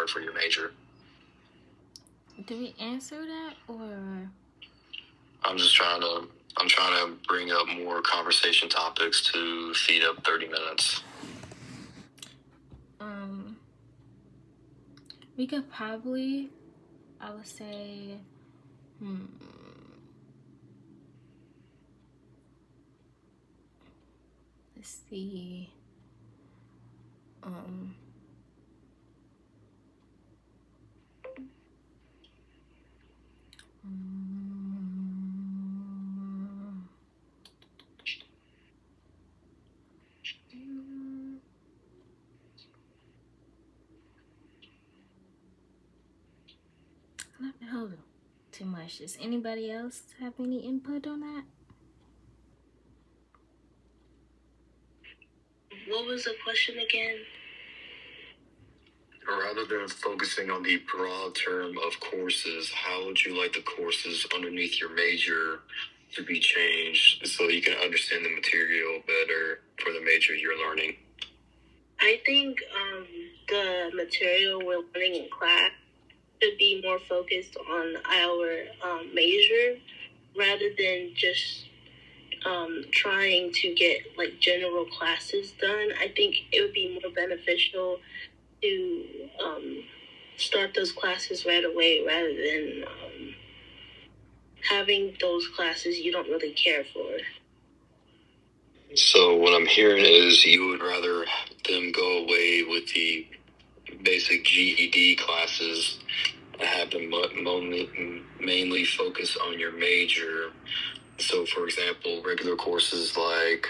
learn for your major. Did we answer that, or? I'm trying to bring up more conversation topics to feed up 30 minutes. We could probably, I would say, let's see, hold on. Too much. Does anybody else have any input on that? What was the question again? Rather than focusing on the broad term of courses, how would you like the courses underneath your major to be changed so you can understand the material better for the major you're learning? I think the material we're learning in class should be more focused on our major rather than just trying to get like general classes done. I think it would be more beneficial to start those classes right away rather than having those classes you don't really care for. So what I'm hearing is you would rather them go away with the basic GED classes and have them mainly focus on your major. So, for example, regular courses like,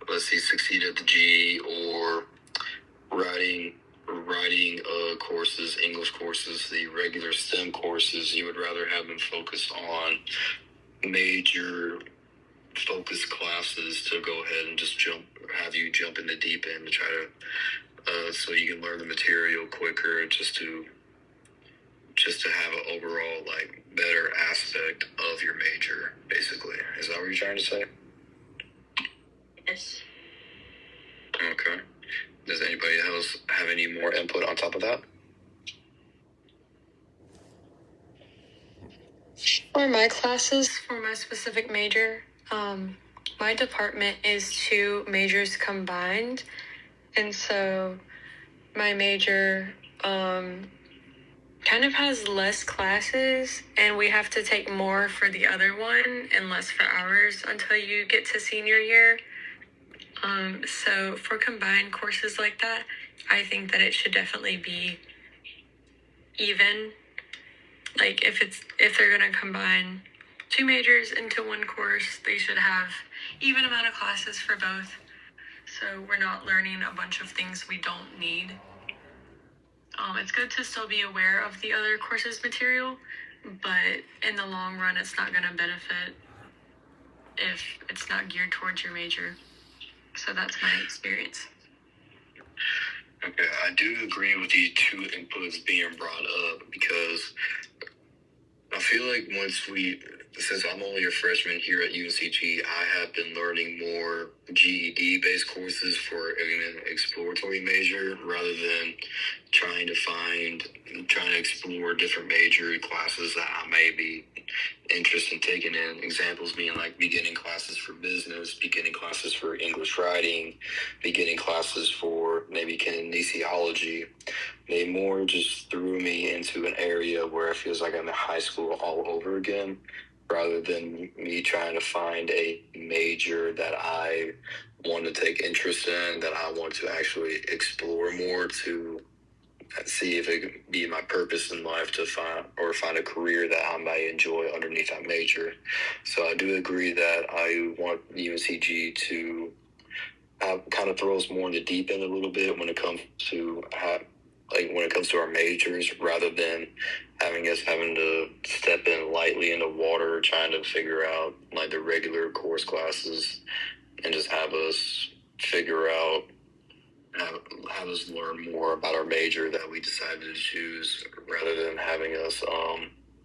let's see, Succeed at the G, or writing courses, English courses, the regular STEM courses, you would rather have them focus on major focus classes to go ahead and just have you jump in the deep end to try to, so you can learn the material quicker, just to have an overall like better aspect of your major, basically. Is that what you're trying to say? Yes. Okay. Does anybody else have any more input on top of that? For my classes, for my specific major, my department is 2 majors combined. And so my major kind of has less classes, and we have to take more for the other one and less for ours until you get to senior year. So for combined courses like that, I think that it should definitely be even. Like if they're going to combine 2 majors into one course, they should have even amount of classes for both. So we're not learning a bunch of things we don't need. It's good to still be aware of the other courses material, but in the long run, it's not going to benefit if it's not geared towards your major. So that's my experience. Okay, I do agree with these 2 inputs being brought up, because I feel like since I'm only a freshman here at UNCG, I have been learning more GED-based courses for an exploratory major rather than trying to explore different major classes that I may be interested in taking in. Examples being like beginning classes for business, beginning classes for English writing, beginning classes for maybe kinesiology. They more just threw me into an area where it feels like I'm in high school all over again, rather than me trying to find a major that I want to take interest in, that I want to actually explore more, to see if it could be my purpose in life to find a career that I might enjoy underneath that major. So I do agree that I want UNCG to kind of throw us more in the deep end a little bit when it comes to our majors, rather than having to step in lightly in the water trying to figure out like the regular course classes, and just have us have us learn more about our major that we decided to choose, rather than having us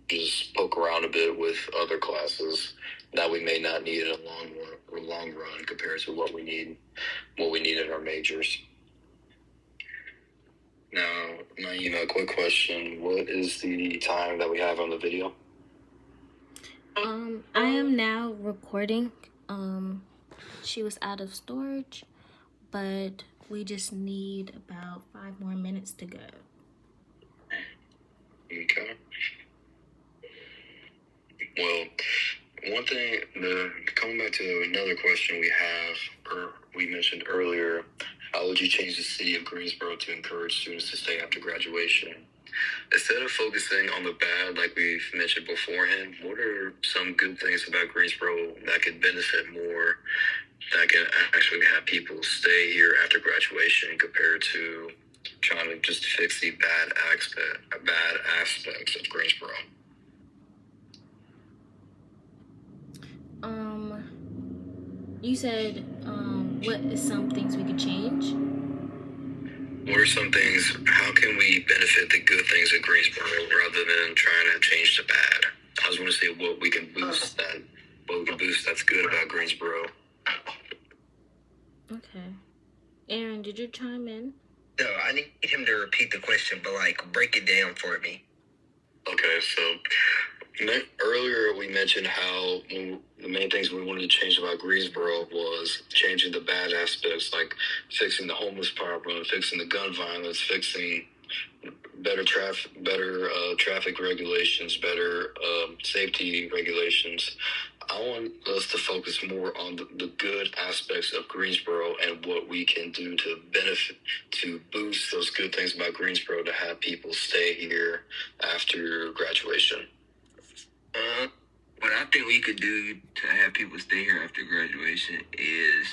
just poke around a bit with other classes that we may not need in a long run compared to what we need in our majors. Now, Naeem, a quick question. What is the time that we have on the video? I am now recording. She was out of storage, but we just need about 5 more minutes to go. Okay. Well, one thing, coming back to another question we have, or we mentioned earlier, how would you change the city of Greensboro to encourage students to stay after graduation? Instead of focusing on the bad, like we've mentioned beforehand, what are some good things about Greensboro that could benefit more, that can actually have people stay here after graduation compared to trying to just fix the bad aspects of Greensboro? You said, what is some things we could change? What are some things, how can we benefit the good things of Greensboro rather than trying to change the bad? I was going to say what we can boost that's good about Greensboro. Okay. Aaron, did you chime in? No, I need him to repeat the question, but like break it down for me. Okay, so earlier we mentioned how the main things we wanted to change about Greensboro was changing the bad aspects, like fixing the homeless problem, fixing the gun violence, fixing better traffic regulations, better safety regulations. I want us to focus more on the good aspects of Greensboro and what we can do to benefit, to boost those good things about Greensboro to have people stay here after graduation. What I think we could do to have people stay here after graduation is,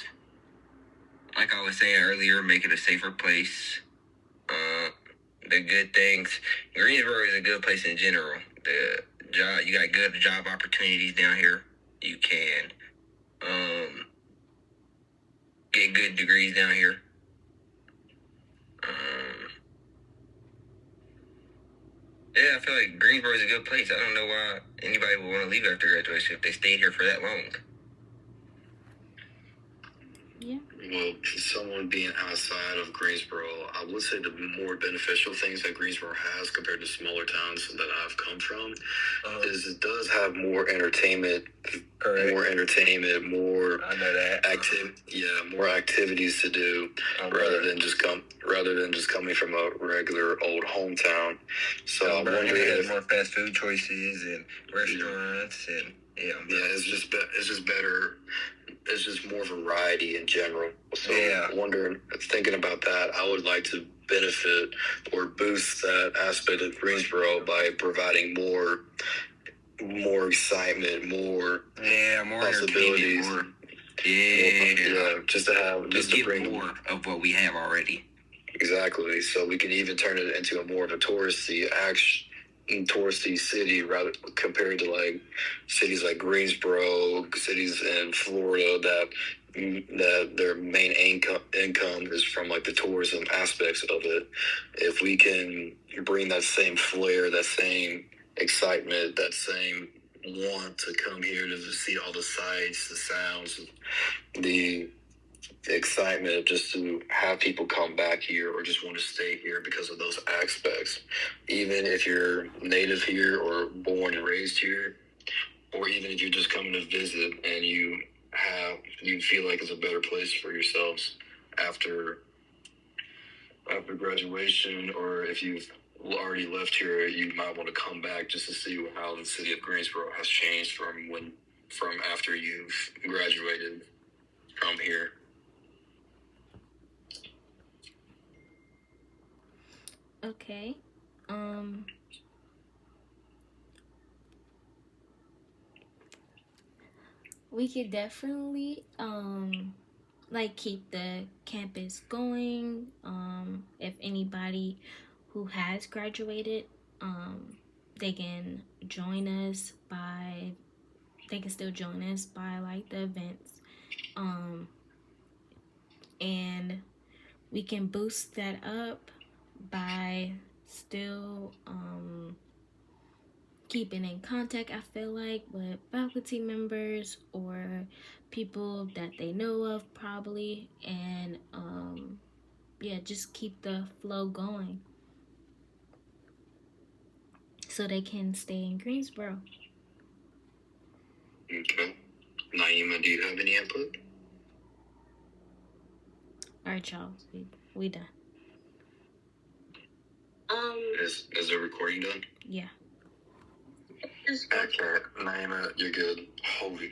like I was saying earlier, make it a safer place. The good things. Greensboro is a good place in general. The job, you got good job opportunities down here. You can get good degrees down here. Yeah, I feel like Greensboro is a good place. I don't know why anybody would want to leave after graduation if they stayed here for that long. Yeah. Well, someone being outside of Greensboro, I would say the more beneficial things that Greensboro has compared to smaller towns that I've come from is it does have more entertainment, Correct. more I know that. more activities to do rather than just coming from a regular old hometown. So I wonder it has if more fast food choices and restaurants and it's just better. It's just more variety in general. So thinking about that, I would like to benefit or boost that aspect of Greensboro by providing more excitement, more possibilities. Just to bring more of what we have already. Exactly. So we can even turn it into a more of a touristy city rather compared to like cities like Greensboro, cities in Florida that their main income is from like the tourism aspects of it. If we can bring that same flair, that same excitement, that same want to come here to see all the sights, the sounds, the excitement just to have people come back here or just want to stay here because of those aspects. Even if you're native here or born and raised here, or even if you're just coming to visit and you feel like it's a better place for yourselves after graduation, or if you've already left here, you might want to come back just to see how the city of Greensboro has changed from after you've graduated from here. Okay. We could definitely like keep the campus going. If anybody who has graduated, they can still join us by like the events. And we can boost that up by still keeping in contact, I feel like, with faculty members or people that they know of probably, and just keep the flow going. so they can stay in Greensboro. Okay. Naima, do you have any input? All right, y'all. We done. Is the recording done? Yeah. Just Okay. Naima, you're good. Holy